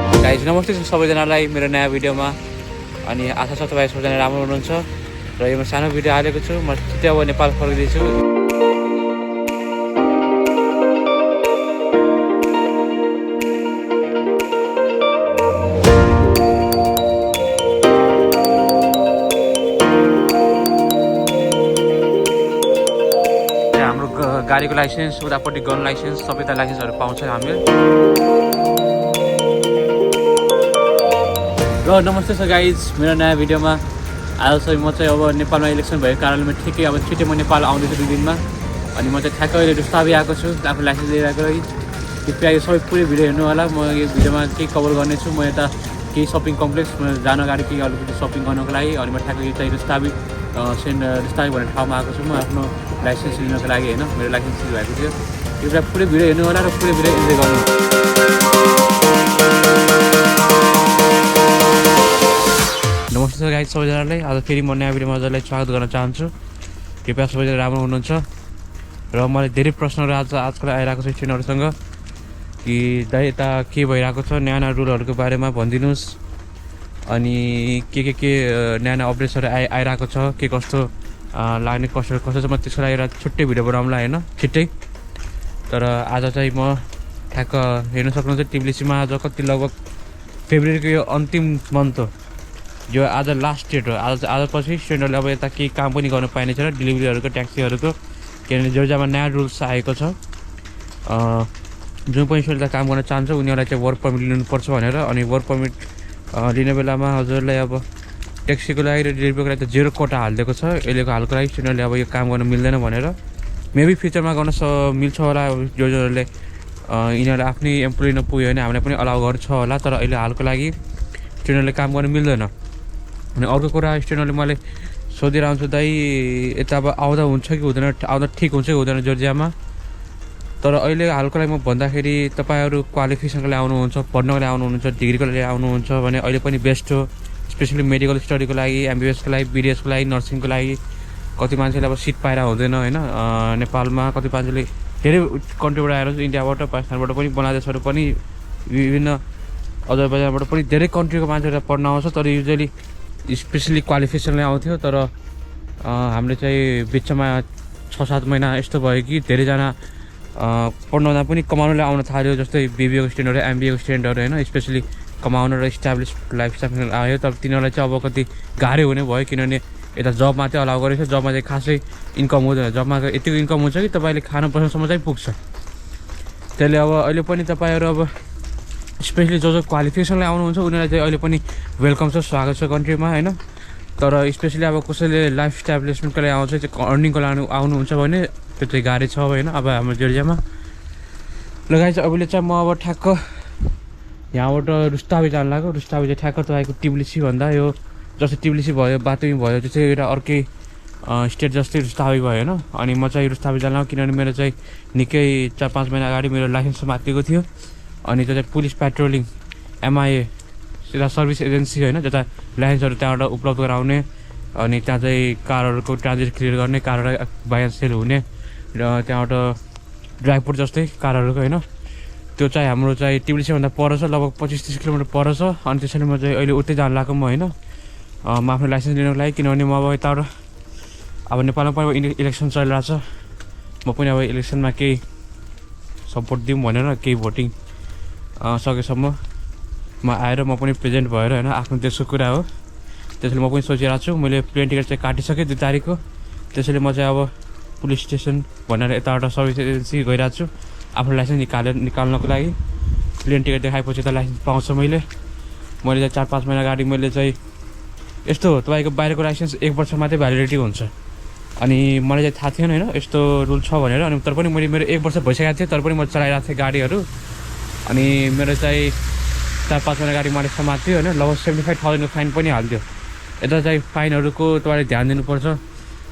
Guys नमस्ते सबैजनालाई मेरो नयाँ भिडियोमा अनि आशा छ तपाईँ सबैजना राम्रो हुनुहुन्छ र यो सानो भिडियो हालेको छु। म छिट्टै अब नेपाल फर्किँदैछु। हाम्रो गाडीको लाइसेन्स उतापट्टि गन लाइसेन्स सबै त लाइसेन्सहरू पाउँछ हामीले। र नमस्ते छ गाइज मेरो नयाँ भिडियोमा आज चाहिँ म चाहिँ अब नेपालमा इलेक्सन भएको कारणले ठिकै अब छिट्टै म नेपाल आउँदैछु 2 दिनमा। अनि म चाहिँ ठ्याक्कै अहिले रुस्तावी आएको छु आफ्नो लाइसेन्स लिएर आएको लागि। कृपया यो सबै पुरै भिडियो हेर्नु होला। म यो भिडियोमा केही कभर गर्नेछु। म यता केही सपिङ कम्प्लेक्समा जान अगाडि केही अलिकति सपिङ गर्नको लागि अनि म ठ्याक्कै यो चाहिँ रुस्तावी भन्ने ठाउँमा आएको छु म आफ्नो लाइसेन्स लिनको लागि होइन। मेरो लाइसेन्स लिनु भएको थियो। कृपया पुरै भिडियो हेर्नु होला र पुरै भिडियो इन्जोय गर्नु। नमस्ते गाइज सबैजनालाई आज फेरि म नयाँ भिडियोमा हजुरलाई स्वागत गर्न चाहन्छु। कृपया सबैजना राम्रो हुनुहुन्छ। र मलाई धेरै प्रश्नहरू आजकल आइरहेको छ स्टुडेन्टहरूसँग कि दाइ यता के भइरहेको छ, नयाँ नयाँ रुलहरूको बारेमा भनिदिनुहोस्। अनि के नयाँ नयाँ अपडेट्सहरू आइरहेको छ, के कस्तो लाग्ने कस्तो छ। म त्यसको लागि एउटा छुट्टै भिडियो बनाउँला होइन छिट्टै। तर आज चाहिँ म ठ्याक्क हेर्न सक्नुहुन्छ टिब्लिसीमा आज कति लगभग फेब्रुअरीको यो अन्तिम मन्थ हो, जो आज लास्ट डेट हो। आज पछि स्टुडेन्टहरूले अब यता केही काम पनि गर्नु पाइने छैन डेलिभरीहरूको ट्याक्सीहरूको, किनभने जर्जियामा नयाँ रुल्स आएको छ। जुन पनि स्टुडेन्टले काम गर्न चाहन्छ उनीहरूलाई चाहिँ वर्क पर्मिट लिनुपर्छ भनेर। अनि वर्क पर्मिट लिने बेलामा हजुरलाई अब ट्याक्सीको लागि र डेलिभरीको लागि त 0 कोटा हालिदिएको छ अहिलेको हालको लागि। स्टुडेन्टले अब यो काम गर्न मिल्दैन भनेर। मेबी फ्युचरमा गर्न मिल्छ होला जोहरूले यिनीहरूले आफ्नै एम्प्लोइ नपुग्यो भने हामीलाई पनि अलाउ गर्छ होला। तर अहिले हालको लागि स्टुडेन्टले काम गर्न मिल्दैन। अनि अर्को कुरा स्टुडेन्टहरूले मैले सोधेर आउँछु दाइ यता अब आउँदा हुन्छ कि हुँदैन, आउँदा ठिक हुन्छ कि हुँदैन जर्जियामा। तर अहिले हालको लागि म भन्दाखेरि तपाईँहरू क्वालिफिकेसनको लागि आउनुहुन्छ, पढ्नको लागि आउनुहुन्छ, डिग्रीको लागि आउनुहुन्छ भने अहिले पनि बेस्ट हो। स्पेसली मेडिकल स्टडीको लागि, एमबिबिएसको लागि, बिडिएसको लागि, नर्सिङको लागि कति मान्छेले अब सिट पाएर हुँदैन होइन नेपालमा। कति मान्छेले धेरै कन्ट्रीबाट आएर इन्डियाबाट, पाकिस्तानबाट पनि, बङ्गलादेशहरू पनि, विभिन्न अजरबैजानबाट पनि धेरै कन्ट्रीको मान्छेहरू पढ्न आउँछ। तर युजली स्पेसली क्वालिफिकेसनले आउँथ्यो। तर हामीले चाहिँ बिचमा 6-7 महिना यस्तो भयो कि धेरैजना पढ्नुहुँदा पनि कमाउनलाई आउन थाल्यो। जस्तै बिबिएको स्टुडेन्टहरू, एमबिएको स्टुडेन्टहरू होइन स्पेसली कमाउन र इस्टाब्लिस लाइफस्टाइल आयो। तर तिनीहरूलाई चाहिँ अब कति गाह्रो हुने भयो, किनभने यता जबमा चाहिँ अलाउ गरेको छ। जबमा चाहिँ खासै इन्कम हुँदैन। जबमा यतिको इन्कम हुन्छ कि तपाईँले खाना बस्नसम्म चाहिँ पुग्छ। त्यसले अब अहिले पनि तपाईँहरू अब स्पेसली जो क्वालिफिकेसनले आउनुहुन्छ उनीहरूलाई चाहिँ अहिले पनि वेलकम छ, स्वागत छ कन्ट्रीमा होइन। तर स्पेसली अब कसैले लाइफ इस्टाब्लिसमेन्टको लागि आउँछ, अर्निङको लागि आउनुहुन्छ भने त्यो चाहिँ गाह्रो छ होइन अब हाम्रो जर्जियामा। लगाइ चाहिँ अहिले चाहिँ म अब ठ्याक्क यहाँबाट रुस्तावी जानु लाग्यो। रुस्तावी चाहिँ ठ्याक्क तपाईँको टिब्लिसी भन्दा यो जस्तै टिब्लिसी भयो, बातुङ भयो, त्यो चाहिँ एउटा अर्कै स्टेट जस्तै रुस्तावी भयो होइन। अनि म चाहिँ रुस्तावी जानु लाग्यो किनभने मेरो चाहिँ निकै 4-5 महिना अगाडि मेरो लाइसेन्स मातिएको थियो। अनि त्यो चाहिँ पुलिस पेट्रोलिङ एमआइए एउटा सर्भिस एजेन्सी होइन, जता लाइसेन्सहरू त्यहाँबाट उपलब्ध गराउने अनि त्यहाँ चाहिँ कारहरूको ट्रान्जिट क्लियर गर्ने, कारहरू बाई एन्ड सेल हुने र त्यहाँबाट ड्राइभपोर्ट जस्तै कारहरूको होइन। त्यो चाहिँ हाम्रो चाहिँ टिब्लिसीभन्दा पर छ, लगभग 25-30 किलोमिटर पर छ। अनि त्यसरी म चाहिँ अहिले उतै जानु लाग्यो म होइन म आफ्नो लाइसेन्स लिनको लागि। किनभने म अब यताबाट अब नेपालमा पनि इलेक्सन चलिरहेको छ। म पनि अब इलेक्सनमा केही सपोर्ट दिउँ भनेर केही भोटिङ सकेसम्म म आएर म पनि प्रेजेन्ट भएर होइन आफ्नो देशको कुरा हो। त्यसैले म पनि सोचिरहेको छु। मैले प्लेन टिकट चाहिँ काटिसकेँ 2 तारिकको। त्यसैले म चाहिँ अब पुलिस स्टेसन भनेर यताबाट सर्भिस एजेन्सी गइरहेको छु आफ्नो लाइसेन्स निकाल्नको लागि। प्लेन टिकट देखाएपछि त लाइसेन्स पाउँछ। मैले चाहिँ 4-5 महिना अगाडि मैले चाहिँ यस्तो हो तपाईँको बाहिरको लाइसेन्स 1 वर्ष मात्रै भ्यालिडिटी हुन्छ। अनि मलाई चाहिँ थाहा थिएन होइन यस्तो रुल छ भनेर। अनि तर पनि मेरो 1 वर्ष भइसकेको थियो, तर पनि म चलाइरहेको थिएँ गाडीहरू। अनि मेरो चाहिँ 4-5 महिना अगाडि मैले समात्थ्यो होइन, लगभग 75,000 फाइन पनि हाल्थ्यो। यता चाहिँ फाइनहरूको तपाईँले ध्यान दिनुपर्छ।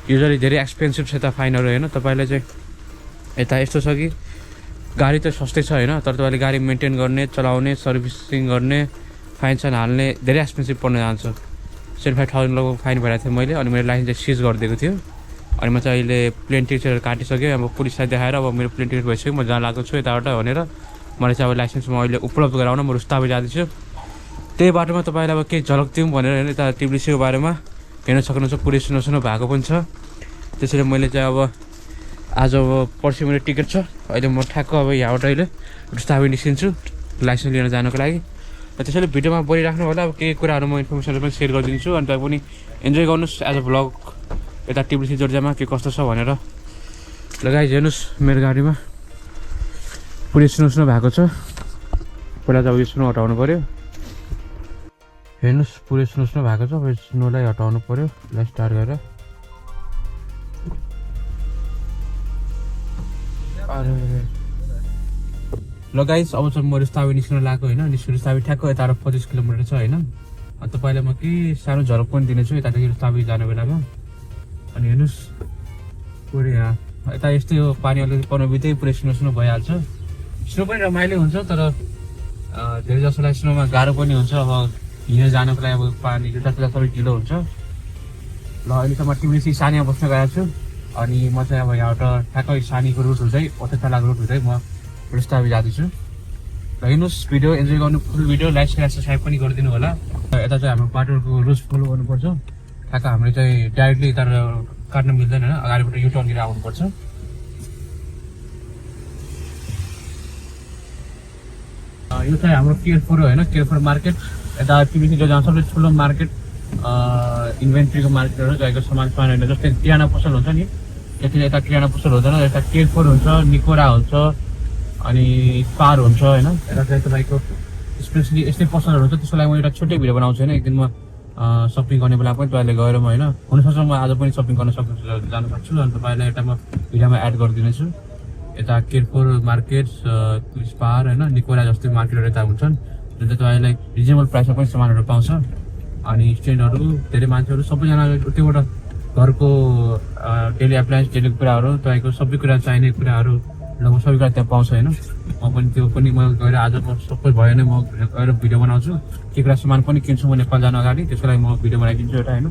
युजली धेरै एक्सपेन्सिभ छ यता फाइनहरू होइन। तपाईँले चाहिँ यता यस्तो छ कि गाडी त सस्तै छ होइन, तर तपाईँले गाडी मेन्टेन गर्ने, चलाउने, सर्भिसिङ गर्ने, फाइन हाल्ने धेरै एक्सपेन्सिभ पर्न जान्छ। 75,000 लगभग फाइन भइरहेको थियो मैले। अनि मेरो लाइसेन्स चाहिँ सिज गरिदिएको थियो। अनि म चाहिँ अहिले प्लेन टिकटहरू काटिसकेँ। अब पुलिसलाई देखाएर अब मेरो प्लेन टिकट भइसक्यो, म जहाँ लागेको छु यताबाट भनेर मलाई चाहिँ अब लाइसेन्स म अहिले उपलब्ध गराउन म रुस्तावी जाँदैछु। त्यही बाटोमा तपाईँलाई अब केही झलक दिउँ भनेर होइन यता टिब्लिसीको बारेमा हेर्न सक्नुहुन्छ पुरै सुनो भएको पनि छ। त्यसैले मैले चाहिँ अब आज अब पर्सि मेरो टिकट छ। अहिले म ठ्याक्क अब यहाँबाट अहिले रुस्तावी निस्किन्छु लाइसेन्स लिन जानको लागि। र त्यसैले भिडियोमा बोलिराख्नु होला। अब केही कुराहरू म इन्फर्मेसनहरू पनि सेयर गरिदिन्छु अनि तपाईँ पनि इन्जोय गर्नुहोस् एज अ ब्लग यता टिब्लिसी जोर्जियामा के कस्तो छ भनेर। लगाइ हेर्नुहोस् मेरो गाडीमा पुरै सुनो भएको छ। पहिला चाहिँ अब यो स्नो हटाउनु पऱ्यो। हेर्नुहोस् पुरै स्नो भएको छ। अब स्नोलाई हटाउनु पऱ्यो। यसलाई स्टार्ट गरेर ल गाइस अब चाहिँ म रुस्तावी निस्किन लागेको होइन। रुस्तावी ठ्याक्क यता 25 किलोमिटर छ होइन। अनि तपाईँलाई म के सानो झलक पनि दिनेछु यतादेखि रुस्तावी जाने बेलामा। अनि हेर्नुहोस् पुरै यहाँ यता यस्तै हो पानी अलिकति पर्नु बित्तिकै पुरै स्नो भइहाल्छ। स्नो पनि रमाइलो हुन्छ तर धेरै जसोलाई स्नोमा गाह्रो पनि हुन्छ। अब हिँडेर जानको लागि अब पानी जुत्ता सबै ढिलो हुन्छ। ल अहिले त म टिब्लिसी सानीमा बस्न गएको छु। अनि म चाहिँ अब यहाँबाट ठ्याक्कै सानीको रुट हुँदै अठेचालाको रुट हुँदै म रुस्तावी जाँदैछु। र हेर्नुहोस् भिडियो इन्जोय गर्नु फुल भिडियो लाइक सब्सक्राइब पनि गरिदिनु होला। यता चाहिँ हाम्रो बाटोको रुल्स फलो गर्नुपर्छ। ठ्याक्क हामीले चाहिँ डाइरेक्टली यता काट्न मिल्दैन होइन। अगाडिबाट युटर्न लिएर आउनुपर्छ। यो चाहिँ हाम्रो केयरफोर होइन केयरफोर मार्केट। यता टिब्लिसी जो सबले ठुलो मार्केट इन्भेन्ट्रीको मार्केटहरू गएको सामानहरू जस्तै किराना पसल हुन्छ नि त्यति यता किराना पसल हुँदैन। यता केयरफोर हुन्छ निकोरा हुन्छ अनि स्पार हुन्छ होइन। यता चाहिँ तपाईँको स्पेसली यस्तै पसलहरू हुन्छ। त्यसको लागि म एउटा छुट्टै भिडियो बनाउँछु होइन। एक दिन म सपिङ गर्ने बेला पनि तपाईँले गएर म होइन हुनसक्छ म आज पनि सपिङ गर्न जान सक्छु। अनि तपाईँलाई एउटा म भिडियोमा एड गरिदिनेछु। यता केयरफोर मार्केट स्पार होइन निकोरा जस्तै मार्केटहरू यता हुन्छन् जुन चाहिँ तपाईँलाई रिजनेबल प्राइसमा पनि सामानहरू पाउँछ। अनि स्ट्यान्डहरू धेरै मान्छेहरू सबैजना त्योबाट घरको डेली एप्लायन्स डेली कुराहरू तपाईँको सबै कुरा चाहिने कुराहरू लगभग सबै कुरा त्यहाँ पाउँछ होइन। म पनि त्यो पनि म गएर आज म सबै भयो भने म गएर भिडियो बनाउँछु। के कुरा सामान पनि किन्छु म नेपाल जानु अगाडि त्यसको लागि म भिडियो बनाइदिन्छु एउटा होइन।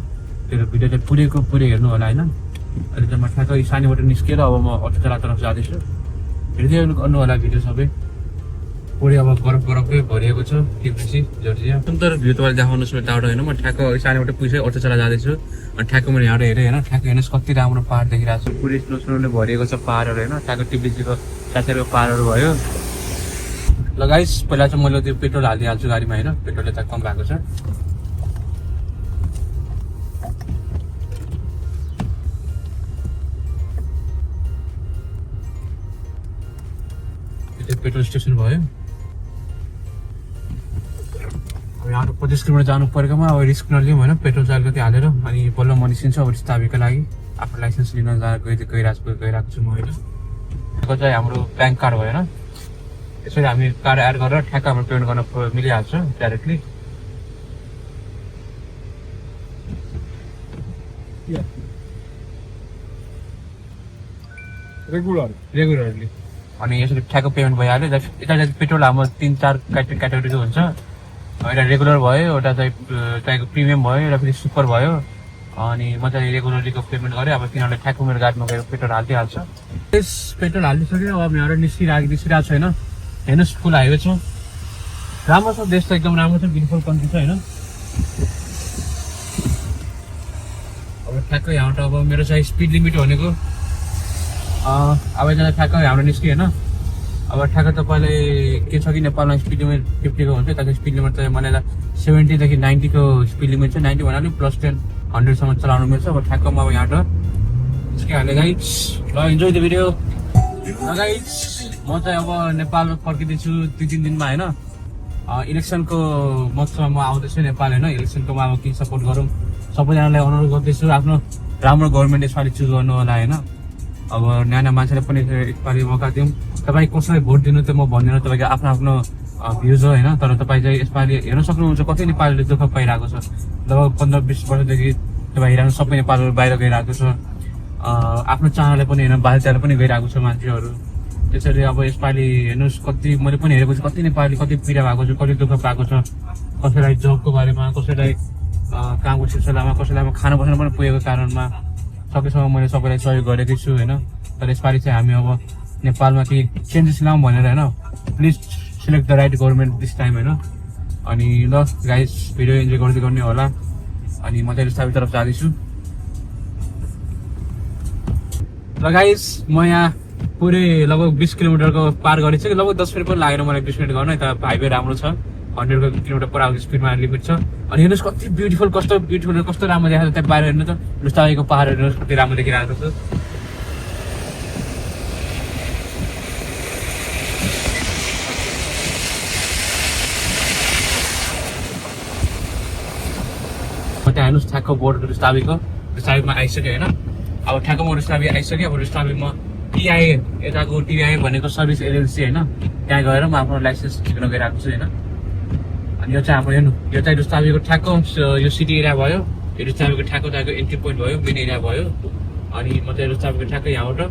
त्यो भिडियो चाहिँ पुरै हेर्नु होला होइन। अहिले चाहिँ म ठ्याक्कै सानीबाट निस्केर अब म अठेचाला तरफ जाँदैछु। हेर्दै गर्नु होला भिडियो सबै पुरै अब बरफै भरिएको छ टिब्लिसी जोर्जिया। सुन्दर भ्यू तपाईँले देखाउनुहोस् यताबाट होइन। म ठ्याक्क सानीबाट पुगिसकेँ अठेचाला जाँदैछु। अनि ठ्याक्क मैले यहाँबाट हेरेँ होइन ठ्याक्क हेर्नुहोस् कति राम्रो पाहाड देखिरहेको छु। पुरै स्नोले भरिएको छ पाहाडहरू होइन। ठ्याक्क टिब्लिसीको साथीहरूको पाहाडहरू भयो। ल गाइस पहिला चाहिँ मैले त्यो पेट्रोल हालिदिइहाल्छु गाडीमा होइन। पेट्रोल यता कम भएको छ। पेट्रोल स्टेसन भयो। अब यहाँ 25 किलोमिटर जानु परेकोमा अब रिस्क नलिउँ होइन। पेट्रोल चाहिँ अलिकति हालेर अनि बल्ल म निस्किन्छु अब रुस्तावीको लागि। आफ्नो लाइसेन्स लिन गइरहेको छु म होइन। त्यो चाहिँ हाम्रो ब्याङ्क कार्ड भयो होइन। यसरी हामी कार्ड एड गरेर ठ्याक्क हाम्रो पेमेन्ट गर्न मिलिहाल्छ डाइरेक्टली। रेगुलरली अनि यसरी ठ्याक्क पेमेन्ट भइहाल्यो। यता चाहिँ पेट्रोल हाम्रो 3-4 क्याटेगोरीको हुन्छ। एउटा रेगुलर भयो एउटा चाहिँ तपाईँको प्रिमियम भयो एउटा फेरि सुपर भयो। अनि म चाहिँ रेगुलरलीको पेमेन्ट गरेँ। अब तिनीहरूले ठ्याक्क मेरो गाडीमा गएर पेट्रोल हालिदिइहाल्छ। त्यस पेट्रोल हालिदिइसक्यो। अब यहाँबाट निस्किरहेको छ होइन। हेर्नुहोस् फुल हाइवे छ राम्रो छ। देश त एकदम राम्रो छ ब्युटिफुल कन्ट्री छ होइन। अब ठ्याक्क यहाँबाट अब मेरो चाहिँ स्पिड लिमिट भनेको अब एकजना ठ्याक्क हाम्रो निस्क्यो होइन। अब ठ्याक्क तपाईँले के छ कि नेपालमा स्पिड लिमिट 50 को हुन्छ। त्यहाँको स्पिड लिमिट चाहिँ मलाई 70देखि 90 को स्पिड लिमिट छ। 90 भन्नाले +10 100सम्म चलाउनु मिल्छ। अब ठ्याक्क म अब यहाँबाट निस्किहालेँ गाइस। ल इन्जोय द भिडियो। ल गाइस म चाहिँ अब नेपाल फर्किँदैछु 2-3 दिनमा होइन। इलेक्सनको मौसममा म आउँदैछु नेपाल होइन। इलेक्सनको म अब के सपोर्ट गरौँ सबैजनालाई अनुरोध गर्दैछु आफ्नो राम्रो गभर्मेन्ट यसपालि चुज गर्नु होला होइन। अब नयाँ मान्छेलाई पनि यसपालि मौका दिउँ। तपाईँ कसैलाई भोट दिनु त म भन्दिनँ तपाईँको आफ्नो भ्युज हो होइन। तर तपाईँ चाहिँ यसपालि हेर्न सक्नुहुन्छ कति नेपालीले दुःख पाइरहेको छ। लगभग 15-20 वर्षदेखि तपाईँ हेर्नु सबै नेपालहरू बाहिर गइरहेको छ। आफ्नो चाहनाले पनि होइन बाहिर पनि गइरहेको छ मान्छेहरू। त्यसरी अब यसपालि हेर्नुहोस् कति मैले पनि हेरेको छु कति नेपाली कति पीडा भएको छ कति दुःख पाएको छ। कसैलाई जबको बारेमा कसैलाई कामको सिलसिलामा कसैलाई खाना बस्न पनि पुगेको कारणमा सकेसम्म मैले सबैलाई सहयोग गरेकै छु होइन। तर यसपालि चाहिँ हामी अब नेपालमा केही चेन्जेस ल्याउँ भनेर होइन। Please select the right government this time होइन। अनि ल गाइस भिडियो इन्जोय गर्दै गर्ने होला अनि म चाहिँ रुस्तावी तर्फ जाँदैछु ल गाइस म यहाँ पुरै लगभग 20 किलोमिटरको पार गरिसकेँ लगभग 10 मिनट पनि लागेन मलाई 20 मिनट गर्न यता हाइवे राम्रो छ 100 किलोमिटर पर आवर स्पिडमा लिमिट छ अनि हेर्नुहोस् कति ब्युटिफुल कस्तो राम्रो देखाएको छ त्यहाँ बाहिर हेर्नु त रुस्तावीको पहाड हेर्नुहोस् कति राम्रो देखिरहेको छ त्यहाँ हेर्नुहोस् ठ्याक्क बोर्ड रुस्तावीमा आइसक्यो होइन अब ठ्याक्क म रुस्तावी आइसक्यो अब रुस्तावीमा टिआई यताको टिआई भनेको सर्भिस एलएलसी होइन त्यहाँ गएर म आफ्नो लाइसेन्स झिक्न गइरहेको छु होइन अनि यो चाहिँ हाम्रो हेर्नु यो चाहिँ रुस्तावीको ठ्याक्क यो सिटी एरिया भयो यो रुस्तावीको ठ्याक्क त्यहाँको एन्ट्री पोइन्ट भयो मेन एरिया भयो अनि म चाहिँ रुस्तावीको ठ्याक्क यहाँबाट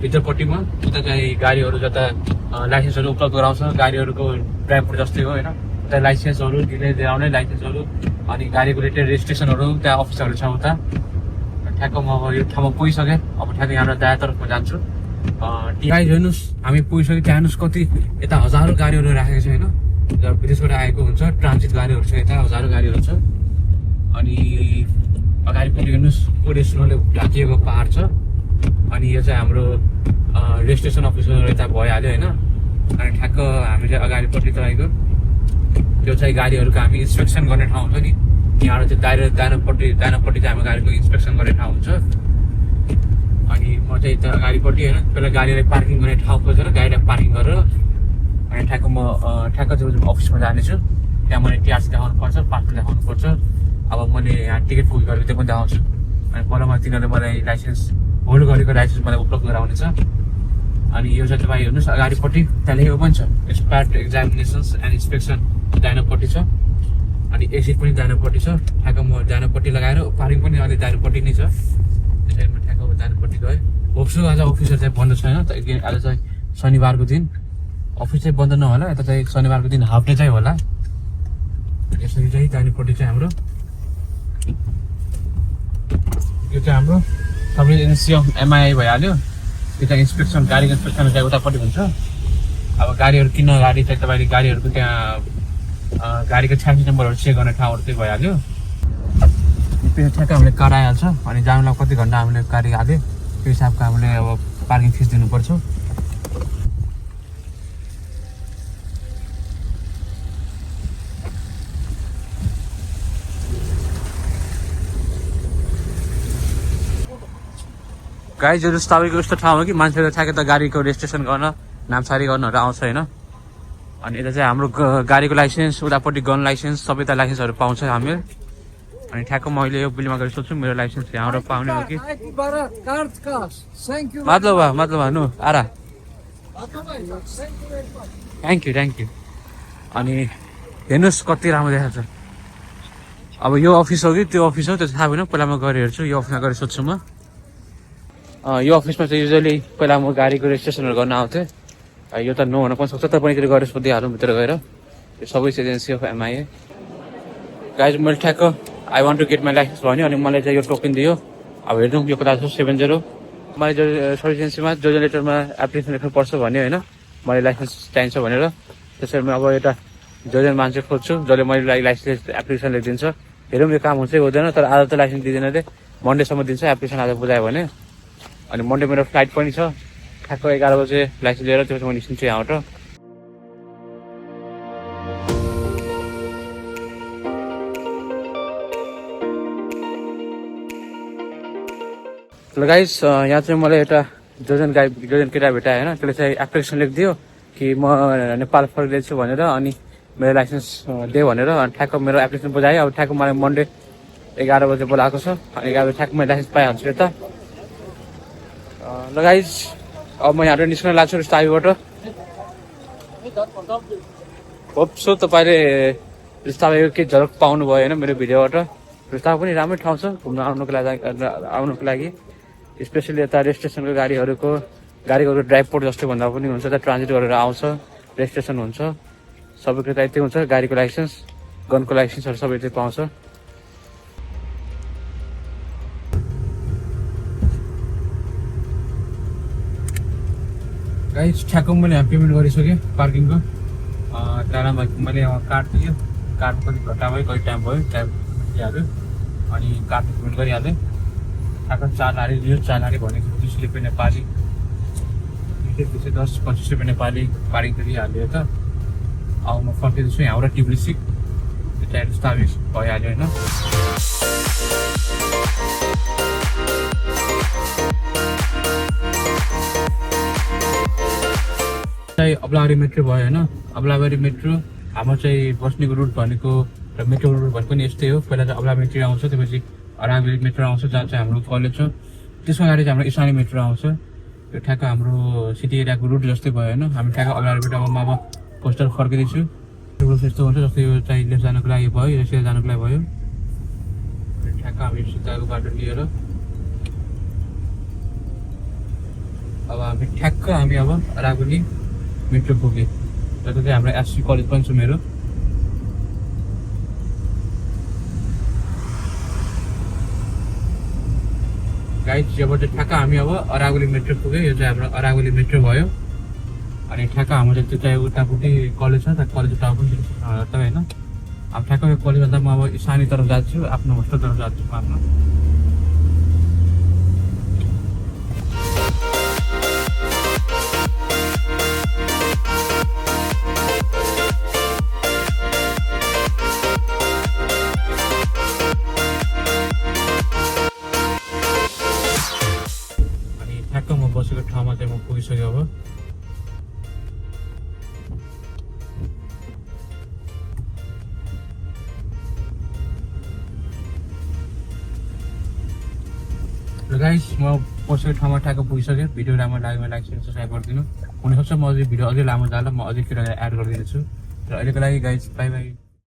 भित्रपट्टिमा उता चाहिँ गाडीहरू जता लाइसेन्सहरू उपलब्ध गराउँछ गाडीहरूको ड्राइभर जस्तै हो होइन उता लाइसेन्सहरू दिँदै आउने लाइसेन्सहरू अनि गाडीको रिलेटेड रेजिस्ट्रेसनहरू त्यहाँ अफिसहरू छ उता ठ्याक्क म अब यो ठाउँमा पुगिसकेँ अब ठ्याक्क यहाँबाट दायाँ तर्फमा जान्छु गाइस हेर्नुहोस् हामी पुगिसक्यो त्यहाँ हेर्नुहोस् कति यता हजारौँ गाडीहरू राखेको छ होइन विदेशबाट आएको हुन्छ ट्रान्जिट गाडीहरू छ यता हजारौँ गाडीहरू छ अनि अगाडिपट्टि हेर्नुहोस् पुरै स्नोले ढाकिएको पहाड छ अनि यो चाहिँ हाम्रो रेजिस्ट्रेसन अफिसहरू यता भइहाल्यो होइन अनि ठ्याक्क हामी चाहिँ अगाडिपट्टि तपाईँको त्यो चाहिँ गाडीहरूको हामी इन्सपेक्सन गर्ने ठाउँ हुन्छ नि यहाँबाट चाहिँ दाहिनेपट्टि चाहिँ हाम्रो गाडीको इन्सपेक्सन गर्ने ठाउँ हुन्छ अनि म चाहिँ यता अगाडिपट्टि होइन पहिला गाडीलाई पार्किङ गर्ने ठाउँ खोजेर गाडीलाई पार्किङ गरेर अनि ठ्याक्क चाहिँ अफिसमा जानेछु त्यहाँ मैले ट्याक्स देखाउनु पर्छ पासपोर्ट देखाउनु पर्छ अब मैले यहाँ टिकट बुक गरेको त्यो पनि देखाउँछु अनि पहिलामा तिनीहरूले मलाई लाइसेन्स होल्ड गरेको लाइसेन्स मलाई उपलब्ध गराउनेछ अनि यो चाहिँ तपाईँ हेर्नुहोस् अगाडिपट्टि त्यहाँ लेखेको पनि छ एक्सपायर्ड एक्जामिनेसन्स एन्ड इन्सपेक्सन दाहिनेपट्टि छ अनि एक्सिट पनि दाहिनेपट्टि छ ठ्याक्क म दाहिनेपट्टि लगाएर पार्किङ पनि अलि दाहिनेपट्टि नै छ त्यसरी म ठ्याक्क दाहिनेपट्टि गएँ होप्छु आज अफिसहरू चाहिँ बन्द छैन त आज चाहिँ शनिबारको दिन अफिस चाहिँ बन्द नहोला यता चाहिँ शनिबारको दिन हाफ डे चाहिँ होला यसरी चाहिँ दाहिनेपट्टि चाहिँ हाम्रो यो चाहिँ हाम्रो सबै एनसी एमआई भइहाल्यो त्यो चाहिँ इन्सपेक्सन गाडीको इन्सपेक्सन चाहिँ उतापट्टि हुन्छ अब गाडीहरू किन गाडी चाहिँ तपाईँले गाडीहरूको त्यहाँ गाडीको छ्यासी नम्बरहरू चेक गर्ने ठाउँहरू चाहिँ भइहाल्यो ठ्याक्क हामीले कार आइहाल्छ अनि जानुलाई कति घन्टा हामीले गाडी हाल्यो त्यो हिसाबको हामीले अब पार्किङ फिस दिनुपर्छ गाडीहरू तपाईँको यस्तो ठाउँ हो कि मान्छेले ठ्याक्कै त गाडीको रेजिस्ट्रेसन गर्न नामसारी गर्नहरू आउँछ होइन अनि यता चाहिँ हाम्रो गाडीको लाइसेन्स उतापट्टि गन लाइसेन्स सबै त लाइसेन्सहरू पाउँछ हामीले अनि ठ्याक्क मैले यो बिलमा गएर सोध्छु मेरो लाइसेन्स यहाँबाट पाउने हो कि मतलब नु आरा थ्याङ्क यू अनि हेर्नुहोस् कति राम्रो देखाएको छ अब यो अफिस हो कि त्यो अफिस हो त्यो थाहा भएन पहिला म गएर हेर्छु यो अफिसमा गएर सोध्छु म यो अफिसमा चाहिँ युजली पहिला म गाडीको रेजिस्ट्रेसनहरू गर्न आउँथेँ यो त नहुन पनि सक्छ तर पनि गएर सोधिहालौँ भित्र गएर यो सबै एजेन्सी अफ एमआइए गाइज मैले ठ्याक्क I want to get my license भन्यो अनि मलाई चाहिँ यो टोकन दियो अब हेर्नु यो कता छ 70 मैले जो सर्भिस एजेन्सीमा जो लेटरमा एप्लिकेसन लेख्नु पर्छ भन्यो होइन मैले लाइसेन्स चाहिन्छ भनेर त्यसरी म अब एउटा जोजन मान्छे खोज्छु जसले मैले लाइसेन्स एप्लिकेसन लेखिदिन्छ हेरौँ यो काम हुन्छ हुँदैन तर आज त लाइसेन्स दिँदैन अरे मन्डेसम्म दिन्छ एप्लिकेसन आज बुझायो भने अनि मन्डे मेरो फ्लाइट पनि छ ठ्याक्क 11 बजे लाइसेन्स लिएर त्यसपछि म निस्किन्छु यहाँबाट ल गाइस यहाँ चाहिँ मलाई एउटा जोजन केटा भेटायो होइन त्यसले चाहिँ एप्लिकेसन लेखिदियो कि म नेपाल फर्किँदैछु भनेर अनि मेरो लाइसेन्स दे भनेर अनि ठ्याक्क मेरो एप्लिकेसन बुझाएँ अब ठ्याक्क मलाई मन्डे 11 बजे बोलाएको छ अनि 11 बजे ठ्याक्क मैले लाइसेन्स पाइहाल्छु यता ल गाइस अब म यहाँबाट निस्कन लाग्छु रुस्तावीबाट होप्छु तपाईँले रुस्तावीको के झलक पाउनुभयो होइन मेरो भिडियोबाट रुस्तावी पनि राम्रै ठाउँ छ घुम्न आउनुको लागि स्पेसली यता रेजिस्ट्रेसनको गाडीको ड्राइभ पोर्ट जस्तो भन्दा पनि हुन्छ यता ट्रान्जिट गरेर आउँछ रेजिस्ट्रेसन हुन्छ सबैको यता यतै हुन्छ गाडीको लाइसेन्स गनको लाइसेन्सहरू सबै यतै पाउँछ गाइस ठ्याक्क मैले यहाँ पेमेन्ट गरिसकेँ पार्किङको डाँडामा मैले कार्ड दियो काट्नु कति घन्टा भयो कति टाइम भयो टाइम दिइहाल्यो अनि काट्नु पेमेन्ट गरिहालेँ ठ्याक्क 4 हारिदियो 4 हारे भनेको 20 रुपियाँ नेपाली 10-25 रुपियाँ नेपाली पारिङ गरिहाल्यो त अब म फर्किँदैछु यहाँबाट टिब्लिसी त्यहाँ स्टाबिस भइहाल्यो होइन चाहिँ अब्लाबारी मेट्रो भयो होइन अब्लाबारी मेट्रो हाम्रो चाहिँ बस्नेको रुट भनेको र मेट्रो रुट भनेको नि यस्तै हो पहिला चाहिँ अब्लाबारी मेट्रो आउँछ त्यसपछि अराबेरी मेट्रो आउँछ जहाँ चाहिँ हाम्रो कलेज छ त्यसको अगाडि चाहिँ हाम्रो इसानी मेट्रो आउँछ यो ठ्याक्क हाम्रो सिटी एरियाको रुट जस्तै भयो होइन हामी ठ्याक्क अब्लाबारी मेट्रोमा अब पोस्टर फर्किँदैछु रुट यस्तो हुन्छ जस्तै यो चाहिँ लेफ्ट जानुको लागि भयो यो सिधा जानुको लागि भयो ठ्याक्क हामी सिधाको बाटो लिएर अब हामी अब अराबेरी मेट्रो पुगेँ जस्तो चाहिँ हाम्रो एससी कलेज पनि छ मेरो गाइस जब चाहिँ ठ्याक्क हामी अब अरावली मेट्रो पुग्यो यो चाहिँ हाम्रो अरावली मेट्रो भयो अनि ठ्याक्क हाम्रो चाहिँ त्यो चाहिँ उतापट्टि कलेज छ त कलेज उता पनि त होइन अब ठ्याक्क यो कलेजभन्दा म अब इसानी तरफ जान्छु आफ्नो होस्टेल तरफ जान्छु म आफ्नो म बसेको ठाउँमा चाहिँ म पुगिसक्यो अब र गाइस म बसेको ठाउँमा ठ्याक्क पुगिसकेँ भिडियो राम्रो लाग्यो लाइक शेयर सब्सक्राइब गरिदिनु हुनसक्छ म अझै भिडियो अझै लामो जाला म अझै फेरि एड गरिदिनेछु र अहिलेको लागि गाइस बाई बाई